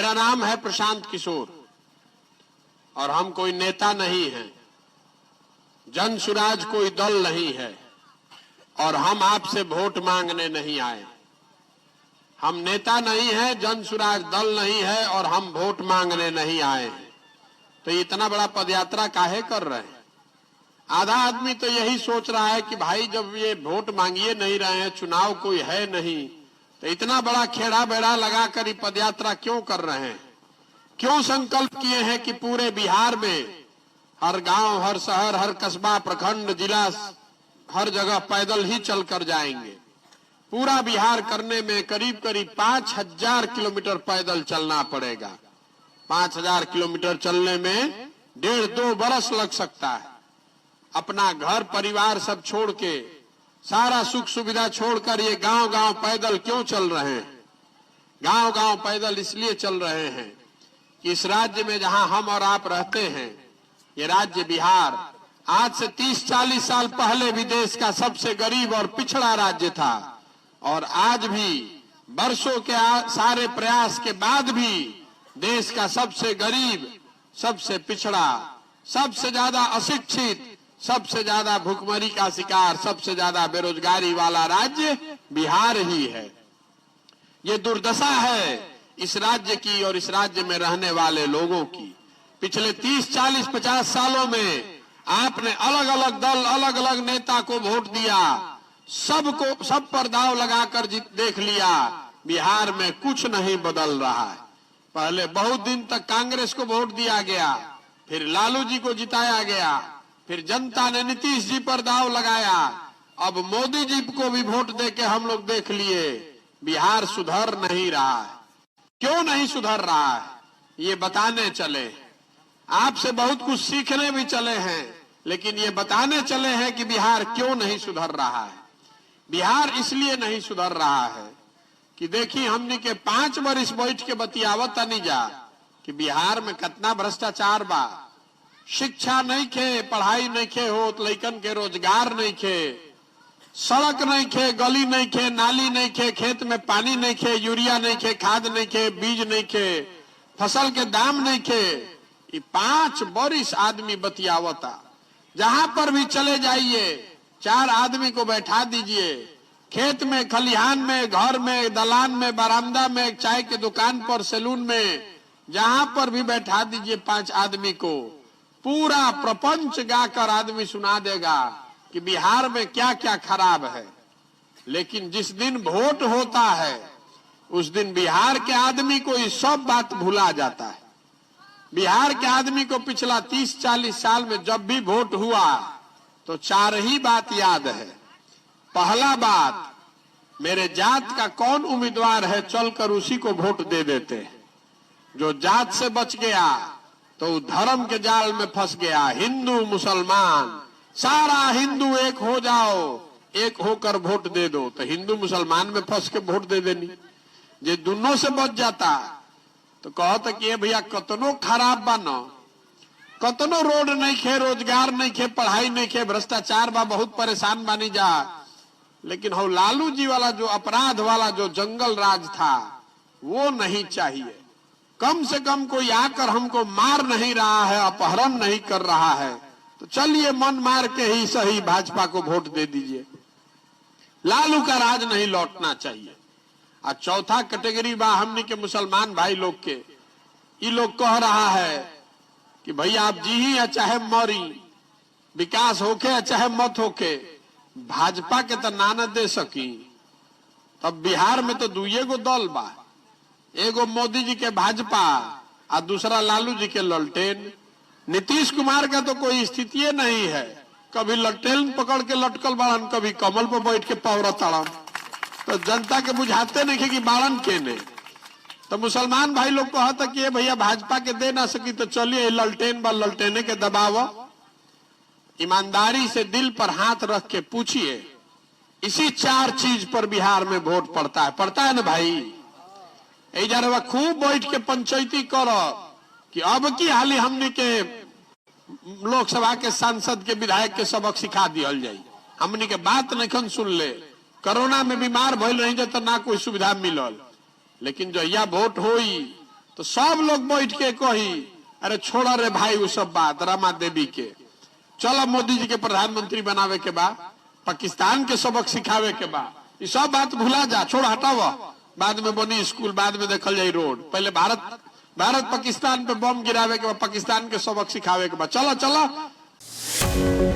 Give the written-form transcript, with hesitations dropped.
मेरा नाम है प्रशांत किशोर और हम कोई नेता नहीं हैं, जन सुराज कोई दल नहीं है और हम आपसे वोट मांगने नहीं आए। हम नेता नहीं है, जन सुराज दल नहीं है और हम वोट मांगने नहीं आए हैं। तो इतना बड़ा पदयात्रा काहे कर रहे हैं? आधा आदमी तो यही सोच रहा है कि भाई जब ये वोट मांगिए नहीं रहे हैं, चुनाव कोई है नहीं, तो इतना बड़ा खेड़ा बेड़ा लगाकर ये पदयात्रा क्यों कर रहे हैं? क्यों संकल्प किए हैं कि पूरे बिहार में हर गांव, हर शहर, हर कस्बा, प्रखंड, जिला, हर जगह पैदल ही चलकर जाएंगे? पूरा बिहार करने में करीब करीब 5000 किलोमीटर पैदल चलना पड़ेगा। 5000 किलोमीटर चलने में 1.5-2 बरस लग सकता है। अपना घर परिवार सब छोड़ के, सारा सुख सुविधा छोड़कर ये गांव गांव पैदल क्यों चल रहे हैं? गांव गांव पैदल इसलिए चल रहे हैं कि इस राज्य में जहां हम और आप रहते हैं, ये राज्य बिहार आज से 30-40 साल पहले भी देश का सबसे गरीब और पिछड़ा राज्य था और आज भी वर्षों के सारे प्रयास के बाद भी देश का सबसे गरीब, सबसे पिछड़ा, सबसे ज्यादा अशिक्षित, सबसे ज्यादा भूखमरी का शिकार, सबसे ज्यादा बेरोजगारी वाला राज्य बिहार ही है। ये दुर्दशा है इस राज्य की और इस राज्य में रहने वाले लोगों की। पिछले 30, 40, 50 सालों में आपने अलग अलग दल, अलग अलग नेता को वोट दिया, सब पर दाव लगाकर देख लिया, बिहार में कुछ नहीं बदल रहा है। पहले बहुत दिन तक कांग्रेस को वोट दिया गया, फिर लालू जी को जिताया गया, फिर जनता ने नीतीश जी पर दाव लगाया, अब मोदी जी को भी वोट देके हम लोग देख लिए, बिहार सुधर नहीं रहा है। क्यों नहीं सुधर रहा है ये बताने चले। आपसे बहुत कुछ सीखने भी चले हैं, लेकिन ये बताने चले हैं कि बिहार क्यों नहीं सुधर रहा है। बिहार इसलिए नहीं सुधर रहा है कि देखिए हमने के 5 वर्ष बैठ के बतियावत नहीं जा कि बिहार में कितना भ्रष्टाचार बा, शिक्षा नहीं खे, पढ़ाई नहीं खे होत, लइकन के रोजगार नहीं खे, सड़क नहीं खे, गली नहीं खे, नाली नहीं खे, खेत में पानी नहीं खे, यूरिया नहीं खे, खाद नहीं खे, बीज नहीं खे, फसल के दाम नहीं खे। ये 5 वर्ष आदमी बतियावता। जहां पर भी चले जाइए 4 आदमी को बैठा दीजिए, खेत में, खलिहान में, घर में, दलान में, बरामदा में, चाय के दुकान पर, सैलून में, जहां पर भी बैठा दीजिए 5 आदमी को, पूरा प्रपंच गाकर आदमी सुना देगा कि बिहार में क्या क्या खराब है। लेकिन जिस दिन वोट होता है उस दिन बिहार के आदमी को ये सब बात भुला जाता है। बिहार के आदमी को पिछला 30-40 साल में जब भी वोट हुआ तो 4 ही बात याद है। पहला बात, मेरे जात का कौन उम्मीदवार है, चलकर उसी को वोट दे देते हैं। जो जात से बच गया तो धर्म के जाल में फंस गया। हिंदू मुसलमान, सारा हिंदू एक हो जाओ, एक होकर वोट दे दो, तो हिंदू मुसलमान में फंस के वोट दे देनी। जे दोनों से बच जाता तो कहता कि ये भैया कतनो खराब बनो, कतनो रोड नहीं खे, रोजगार नहीं खे, पढ़ाई नहीं खे, भ्रष्टाचार बा, बहुत परेशान बानी जा, लेकिन हो लालू जी वाला जो अपराध वाला जो जंगल राज था वो नहीं चाहिए। कम से कम कोई आकर हमको मार नहीं रहा है, अपहरण नहीं कर रहा है, तो चलिए मन मार के ही सही भाजपा को वोट दे दीजिए। लालू का राज नहीं लौटना चाहिए। और चौथा कैटेगरी बा हमने के मुसलमान भाई लोग के, ये लोग कह रहा है कि भाई आप जी ही या चाहे मरी, विकास होके या चाहे मत होके, भाजपा के तो नाना दे सकी। तब बिहार में तो 2 गो दल बा, एगो मोदी जी के भाजपा और दूसरा लालू जी के ललटेन। नीतीश कुमार का तो कोई स्थिति नहीं है, कभी ललटेन पकड़ के लटकल बाड़न, कभी कमल पर बैठ के पौरत ताड़न, तो जनता के बुझाते नहीं कि बाड़न के ने। तो मुसलमान भाई लोग कहता कि भैया भाजपा के दे ना सकी तो चलिए ललटेन बा, ललटेने के दबाव। ईमानदारी से दिल पर हाथ रख के पूछिए, इसी 4 चीज पर बिहार में वोट पड़ता है ना भाई। जरा खूब बैठ के पंचायती करो कि अब की हाली हमने के लोकसभा के सांसद के विधायक के सबक सिखा दिया जाए। हमने के बात नहीं सुन ले, कोरोना में बीमार भइल रही तो ना कोई सुविधा मिलल, लेकिन जहिया वोट होई तो सब लोग बैठ के कही अरे छोड़ा रे भाई वो सब बात रमा देवी के, चलो मोदी जी के प्रधानमंत्री बनावे के बा, पाकिस्तान के सबक सिखावे के बा, ये सब बात भुला जा, छोड़ हटाव, बाद में बनी स्कूल, बाद में देखल जाए रोड, पहले भारत पाकिस्तान पे बम गिरावे के बाद पाकिस्तान के सबक सिखावे के बाद, चलो चलो।